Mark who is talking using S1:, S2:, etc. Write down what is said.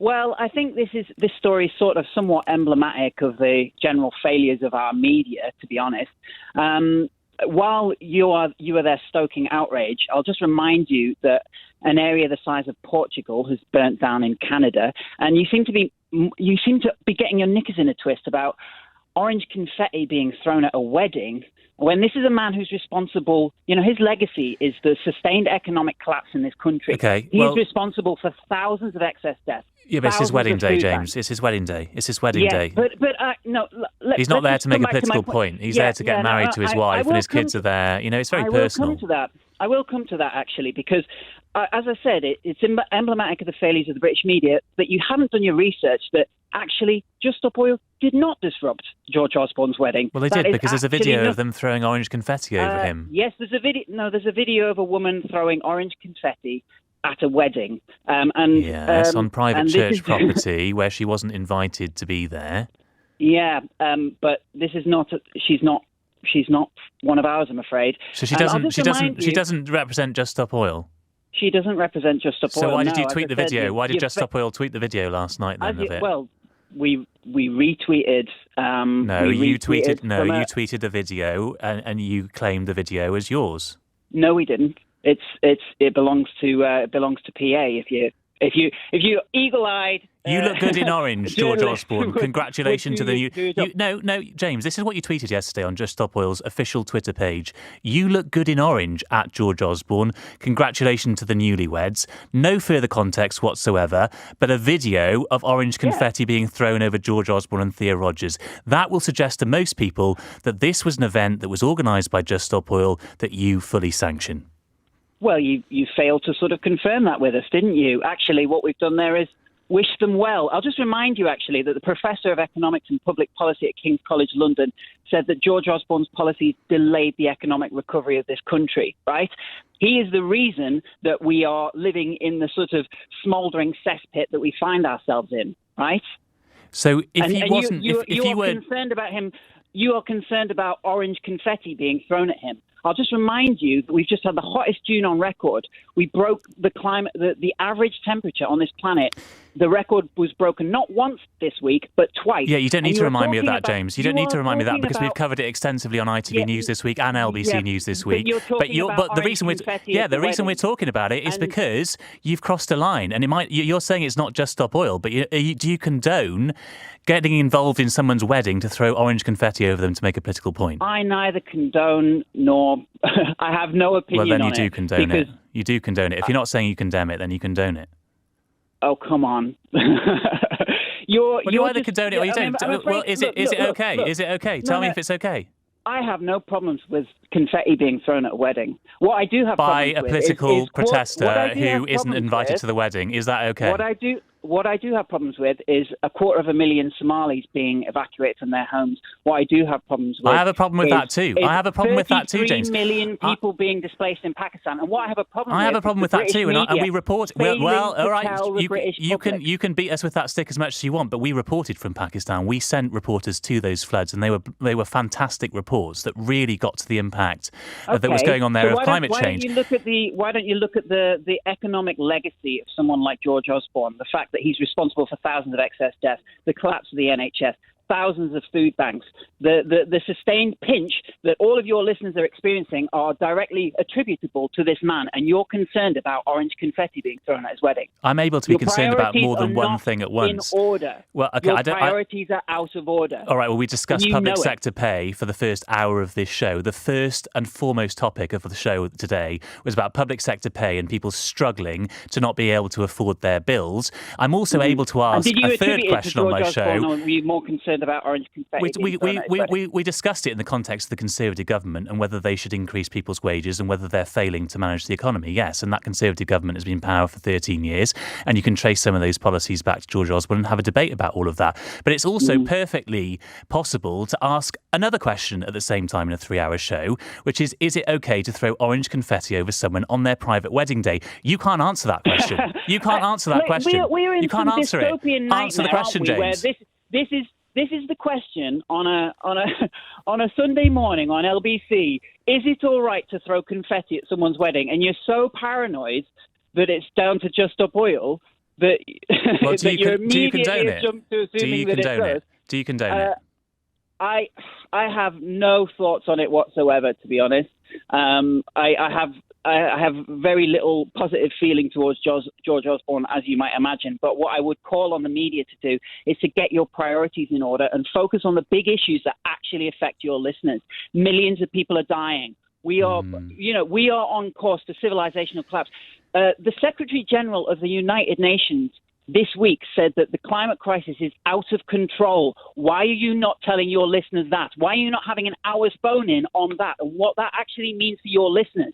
S1: Well, I think this story is sort of somewhat emblematic of the general failures of our media, to be honest. While you are there stoking outrage, I'll just remind you that an area the size of Portugal has burnt down in Canada, and you seem to be getting your knickers in a twist about orange confetti being thrown at a wedding, when this is a man who's responsible. His legacy is the sustained economic collapse in this country.
S2: Okay,
S1: he's responsible for thousands of excess deaths.
S2: Yeah, but it's his wedding day, James. It's his wedding day. It's his wedding day.
S1: But no.
S2: He's not there to make a political point. He's there to get married to his wife, and his kids are there. It's very personal.
S1: I will come to that, actually, because, as I said, it's emblematic of the failures of the British media that you haven't done your research that actually Just Stop Oil did not disrupt George Osborne's wedding.
S2: Well, they did, because there's a video of them throwing orange confetti over him.
S1: Yes, there's a video. No, there's a video of a woman throwing orange confetti at a wedding.
S2: Yes, on private church property where she wasn't invited to be there.
S1: Yeah, but this is not. She's not one of ours, I'm afraid.
S2: So she doesn't represent Just Stop Oil.
S1: She doesn't represent Just Stop Oil.
S2: So why did you tweet the video? Why did Just Stop Oil tweet the video last night then of it?
S1: Well, we retweeted.
S2: You tweeted the video and you claimed the video as yours.
S1: No, we didn't. It belongs to PA. If you eagle-eyed.
S2: You look good in orange, George Osborne. Congratulations to the new... No, James, this is what you tweeted yesterday on Just Stop Oil's official Twitter page. You look good in orange, at George Osborne. Congratulations to the newlyweds. No further context whatsoever, but a video of orange confetti being thrown over George Osborne and Thea Rogers. That will suggest to most people that this was an event that was organised by Just Stop Oil that you fully sanction.
S1: Well, you failed to sort of confirm that with us, didn't you? Actually, what we've done there is wish them well. I'll just remind you, actually, that the Professor of Economics and Public Policy at King's College London said that George Osborne's policies delayed the economic recovery of this country, right? He is the reason that we are living in the sort of smouldering cesspit that we find ourselves in, right?
S2: So
S1: concerned about him, you are concerned about orange confetti being thrown at him. I'll just remind you that we've just had the hottest June on record. We broke the average temperature on this planet. The record was broken not once this week, but twice.
S2: Yeah, you don't need to remind me of that, James. You don't need to remind me of that because we've covered it extensively on ITV News this week and LBC News this week.
S1: But
S2: the reason we're talking about it is because you've crossed a line, and you're saying it's not Just Stop Oil, but do you condone getting involved in someone's wedding to throw orange confetti over them to make a political point?
S1: I neither condone nor I have no opinion on it.
S2: Well, then you do condone it. You do condone it. If you're not saying you condemn it, then you condone it.
S1: Oh, come on.
S2: You either condone it or you don't. Is it okay? Is it okay? Tell me if it's okay.
S1: I have no problems with confetti being thrown at a wedding. What I do have
S2: by
S1: problems
S2: a political protester who isn't
S1: isn't
S2: invited to the wedding. Is that okay?
S1: What I do have problems with is 250,000 Somalis being evacuated from their homes. What I do have problems with
S2: I have a problem with that too. I have a problem with that too, James.
S1: 33 million people being displaced in Pakistan. And what I have a problem
S2: with that too. And we report... Well, all right. You can beat us with that stick as much as you want, but we reported from Pakistan. We sent reporters to those floods, and they were fantastic reports that really got to the impact that was going on there of climate change.
S1: Why don't you look at the economic legacy of someone like George Osborne, the fact that he's responsible for thousands of excess deaths, the collapse of the NHS, thousands of food banks, the sustained pinch that all of your listeners are experiencing are directly attributable to this man, and you're concerned about orange confetti being thrown at his wedding.
S2: I'm able to be concerned about more than one thing at once.
S1: In order.
S2: Well, okay,
S1: your priorities are out of order.
S2: All right, well, we discussed public sector pay for the first hour of this show. The first and foremost topic of the show today was about public sector pay and people struggling to not be able to afford their bills. I'm also able to ask a third question on my show.
S1: Or were you more concerned about orange confetti?
S2: We discussed it in the context of the Conservative government and whether they should increase people's wages and whether they're failing to manage the economy. Yes, and that Conservative government has been in power for 13 years, and you can trace some of those policies back to George Osborne and have a debate about all of that. But it's also perfectly possible to ask another question at the same time in a 3-hour show, which is it okay to throw orange confetti over someone on their private wedding day? You can't answer that question. You can't answer that question.
S1: We're in
S2: you can't
S1: some
S2: answer it. Answer the question, James.
S1: This is the question on a Sunday morning on LBC. Is it all right to throw confetti at someone's wedding? And you're so paranoid that it's down to Just Stop Oil that,
S2: Well,
S1: that you immediately
S2: condone it?
S1: jump to assuming that it does.
S2: Do you condone it?
S1: I have no thoughts on it whatsoever, to be honest. I have very little positive feeling towards George Osborne, as you might imagine. But what I would call on the media to do is to get your priorities in order and focus on the big issues that actually affect your listeners. Millions of people are dying. We are on course to civilizational collapse. The Secretary General of the United Nations this week said that the climate crisis is out of control. Why are you not telling your listeners that? Why are you not having an hour's phone-in on that and what that actually means for your listeners?